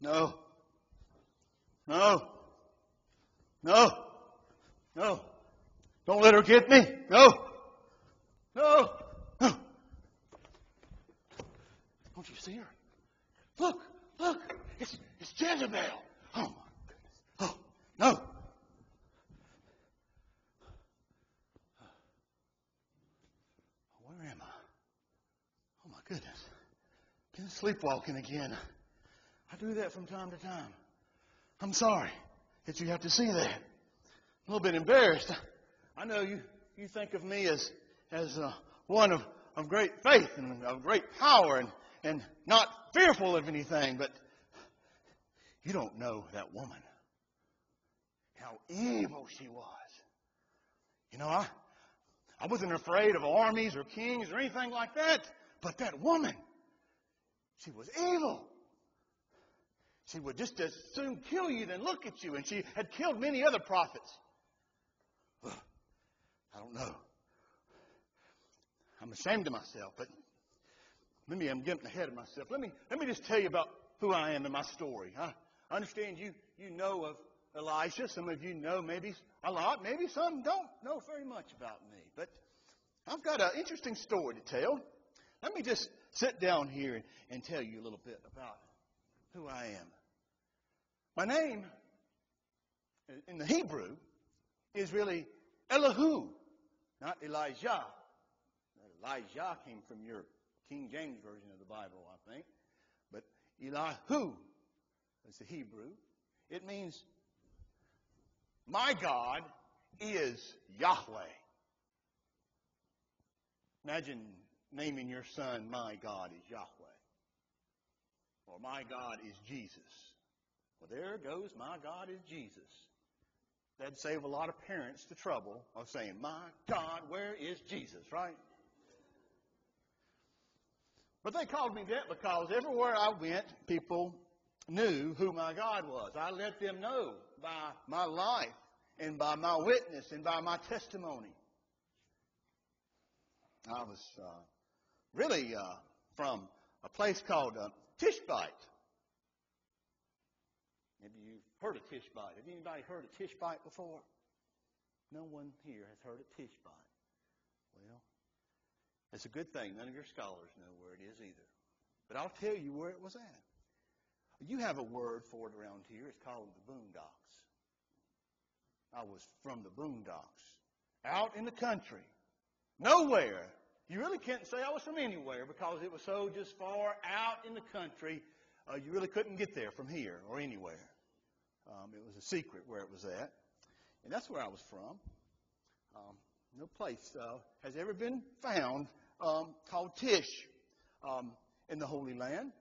No. No. No. No. Don't let her get me. No. No. No. Don't you see her? Look. Look. It's Jezebel. Oh, my goodness. Oh, no. Where am I? Oh, my goodness. Been sleepwalking again. I do that from time to time. I'm sorry that you have to see that. A little bit embarrassed. I know you think of me as one of great faith and of great power and not fearful of anything, but you don't know that woman. How evil she was. You know, I wasn't afraid of armies or kings or anything like that, but that woman, she was evil. She would just as soon kill you than look at you, and she had killed many other prophets. I don't know. I'm ashamed of myself, but maybe I'm getting ahead of myself. Let me just tell you about who I am and my story. I understand you know of Elisha. Some of you know maybe a lot. Maybe some don't know very much about me. But I've got an interesting story to tell. Let me just sit down here and tell you a little bit about who I am. My name in the Hebrew is really Elihu, not Elijah. Elijah came from your King James Version of the Bible, I think. But Elihu is the Hebrew. It means, my God is Yahweh. Imagine naming your son, my God is Yahweh. Or my God is Jesus. Well, there goes, my God is Jesus. That'd save a lot of parents the trouble of saying, my God, where is Jesus, right? But they called me that because everywhere I went, people knew who my God was. I let them know by my life and by my witness and by my testimony. I was really from a place called Tishbite. Maybe you've heard of Tishbite. Have anybody heard of Tishbite before? No one here has heard of Tishbite. Well, it's a good thing. None of your scholars know where it is either. But I'll tell you where it was at. You have a word for it around here. It's called the boondocks. I was from the boondocks. Out in the country. Nowhere. You really can't say I was from anywhere because it was so just far out in the country. You really couldn't get there from here or anywhere. It was a secret where it was at. And that's where I was from. No place has ever been found called Tish in the Holy Land.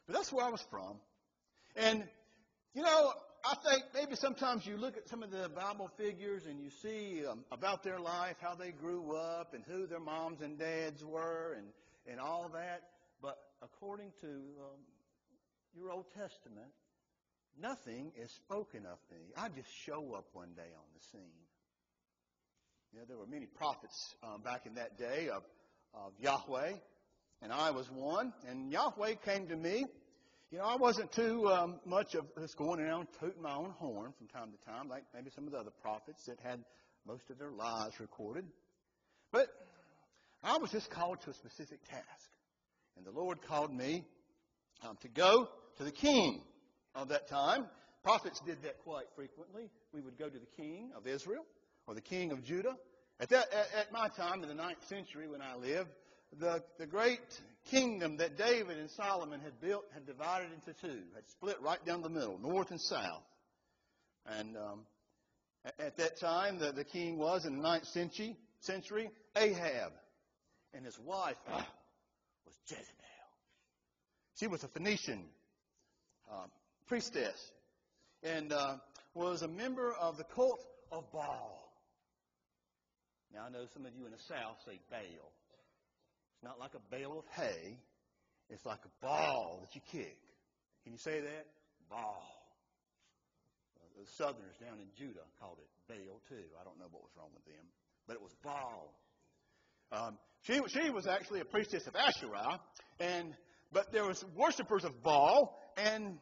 But that's where I was from. And, you know, I think maybe sometimes you look at some of the Bible figures and you see about their life, how they grew up and who their moms and dads were and all that. But according to your Old Testament, nothing is spoken of me. I just show up one day on the scene. You know, there were many prophets back in that day of Yahweh, and I was one. And Yahweh came to me. You know, I wasn't too much of just going around tooting my own horn from time to time, like maybe some of the other prophets that had most of their lives recorded. But I was just called to a specific task. And the Lord called me to go to the king of that time. Prophets did that quite frequently. We would go to the king of Israel or the king of Judah. At my time, in the 9th century when I lived, the great kingdom that David and Solomon had built had divided into two, had split right down the middle, north and south. And at that time, the king was, in the 9th century, Ahab. And his wife was Jezebel. She was a Phoenician priestess and was a member of the cult of Baal. Now, I know some of you in the South say Baal. It's not like a bale of hay. It's like a ball that you kick. Can you say that? Baal. The Southerners down in Judah called it Baal, too. I don't know what was wrong with them. But it was Baal. She was actually a priestess of Asherah. But there was worshipers of Baal. And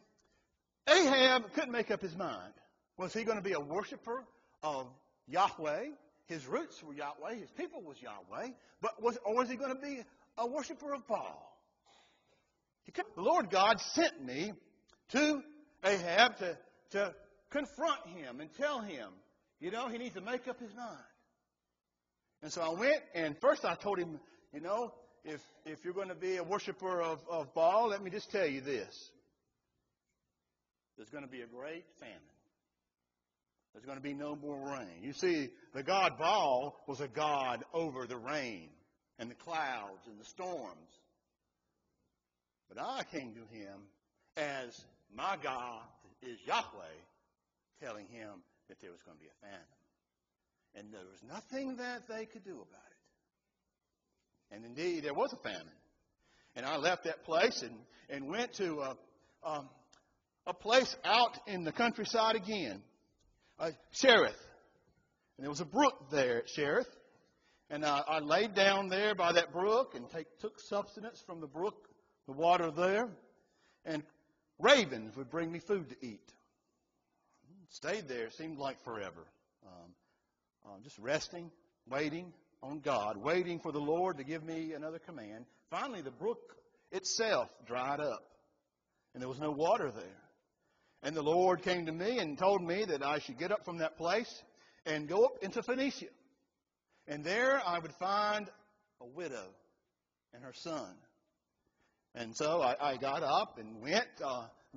Ahab couldn't make up his mind. Was he going to be a worshiper of Yahweh? His roots were Yahweh. His people was Yahweh. Or was he going to be a worshiper of Baal? The Lord God sent me to Ahab to confront him and tell him, he needs to make up his mind. And so I went, and first I told him, if you're going to be a worshiper of Baal, let me just tell you this. There's going to be a great famine. There's going to be no more rain. You see, the god Baal was a god over the rain and the clouds and the storms. But I came to him as my God is Yahweh, telling him that there was going to be a famine. And there was nothing that they could do about it. And indeed, there was a famine. And I left that place and went to a place out in the countryside again, Cherith. And there was a brook there at Cherith. And I laid down there by that brook and took sustenance from the brook, the water there. And ravens would bring me food to eat. Stayed there, seemed like forever. Just resting, waiting on God, waiting for the Lord to give me another command. Finally, the brook itself dried up, and there was no water there. And the Lord came to me and told me that I should get up from that place and go up into Phoenicia. And there I would find a widow and her son. And so I got up and went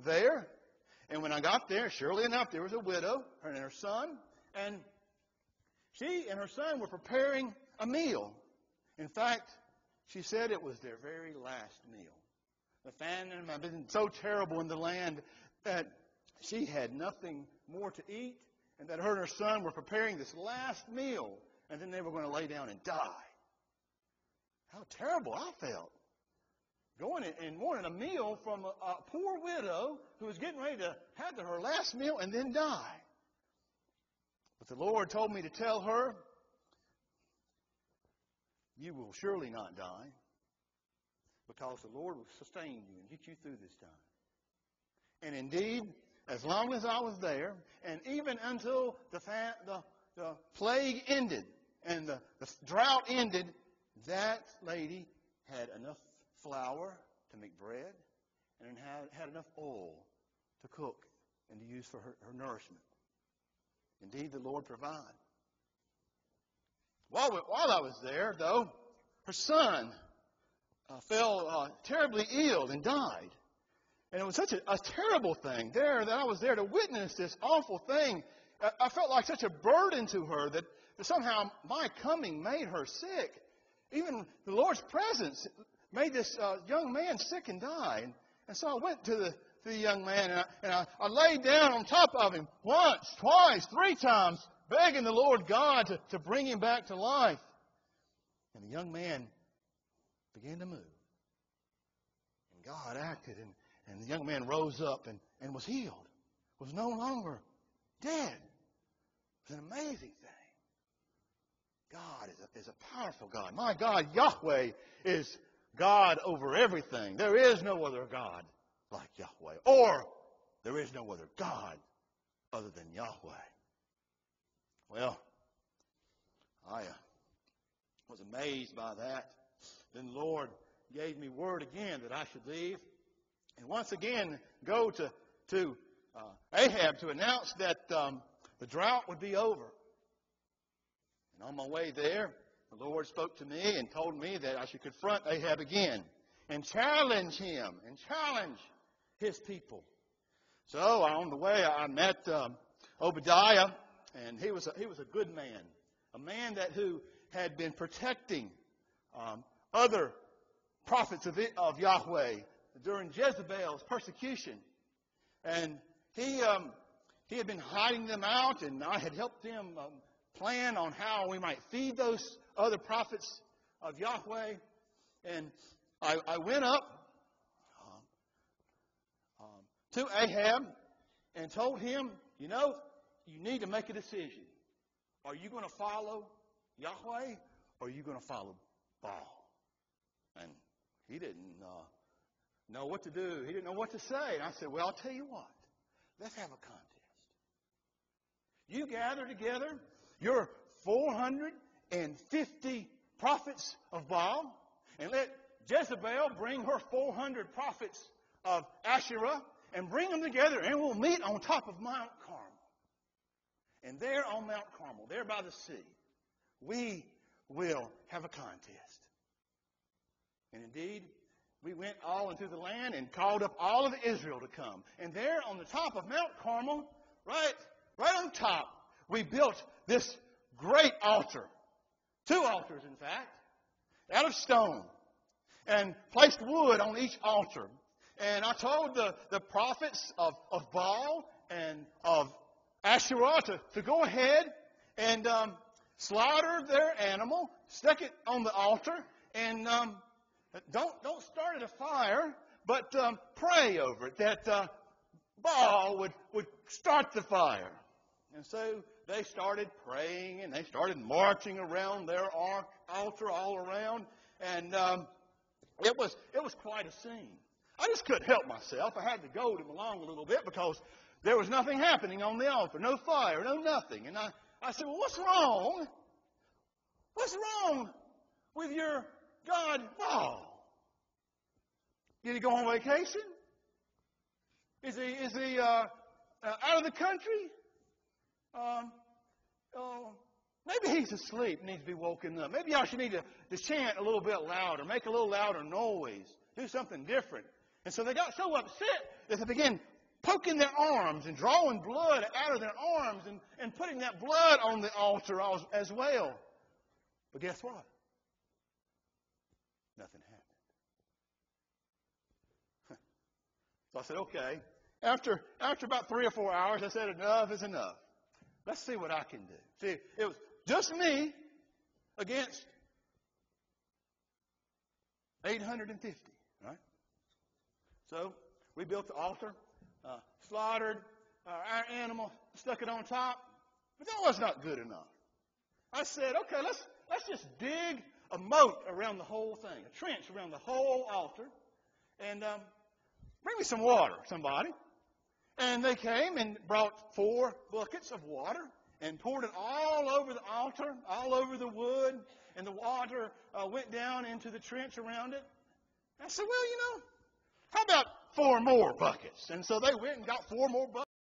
there. And when I got there, surely enough, there was a widow and her son. And she and her son were preparing a meal. In fact, she said it was their very last meal. The famine had been so terrible in the land that she had nothing more to eat, and that her and her son were preparing this last meal, and then they were going to lay down and die. How terrible I felt. Going and wanting a meal from a poor widow who was getting ready to have her last meal and then die. But the Lord told me to tell her, you will surely not die, because the Lord will sustain you and get you through this time. And indeed, as long as I was there, and even until the plague ended and the drought ended, that lady had enough flour to make bread and had enough oil to cook and to use for her nourishment. Indeed, the Lord provided. While I was there, though, her son fell terribly ill and died. And it was such a terrible thing there that I was there to witness this awful thing. I felt like such a burden to her that somehow my coming made her sick. Even the Lord's presence made this young man sick and die. And so I went to the young man and I laid down on top of him once, twice, 3 times, begging the Lord God to bring him back to life. And the young man began to move. And God acted, and the young man rose up and was healed, was no longer dead. It was an amazing thing. God is a powerful God. My God, Yahweh, is God over everything. There is no other God like Yahweh. Or there is no other God other than Yahweh. Well, I was amazed by that. Then the Lord gave me word again that I should leave and once again go to Ahab to announce that the drought would be over. And on my way there, the Lord spoke to me and told me that I should confront Ahab again and challenge him and challenge his people. So on the way, I met Obadiah, and he was a good man, a man who had been protecting other prophets of Yahweh during Jezebel's persecution, and he had been hiding them out, and I had helped them plan on how we might feed those other prophets of Yahweh. And I went up to Ahab and told him, you need to make a decision. Are you going to follow Yahweh or are you going to follow Baal? And he didn't know what to do. He didn't know what to say. And I said, well, I'll tell you what. Let's have a contest. You gather together your 450 prophets of Baal, and let Jezebel bring her 400 prophets of Asherah, and bring them together, and we'll meet on top of Mount Carmel. And there on Mount Carmel, there by the sea, we will have a contest. And indeed, we went all into the land and called up all of Israel to come. And there on the top of Mount Carmel, right on top, we built this great altar. 2 altars, in fact, out of stone. And placed wood on each altar. And I told the prophets of Baal and of Asherah to go ahead and slaughter their animal, stick it on the altar, and don't start a fire, but pray over it, that Baal would start the fire. And so they started praying, and they started marching around their altar all around, and it was quite a scene. I just couldn't help myself. I had to goad him along a little bit because there was nothing happening on the altar. No fire, no nothing. And I said, well, what's wrong? What's wrong with your God Baal? Did he go on vacation? Is he out of the country? Maybe he's asleep, needs to be woken up. Maybe y'all should need to chant a little bit louder, make a little louder noise, do something different. And so they got so upset that they began poking their arms and drawing blood out of their arms and putting that blood on the altar as well. But guess what? Nothing happened. So I said, okay. After about 3 or 4 hours, I said, enough is enough. Let's see what I can do. See, it was just me against 850, right? So we built the altar, slaughtered our animal, stuck it on top, but that was not good enough. I said, okay, let's just dig a moat around the whole thing, a trench around the whole altar, and bring me some water, somebody. And they came and brought 4 buckets of water and poured it all over the altar, all over the wood, and the water went down into the trench around it. I said, well, how about 4 more buckets? And so they went and got 4 more buckets.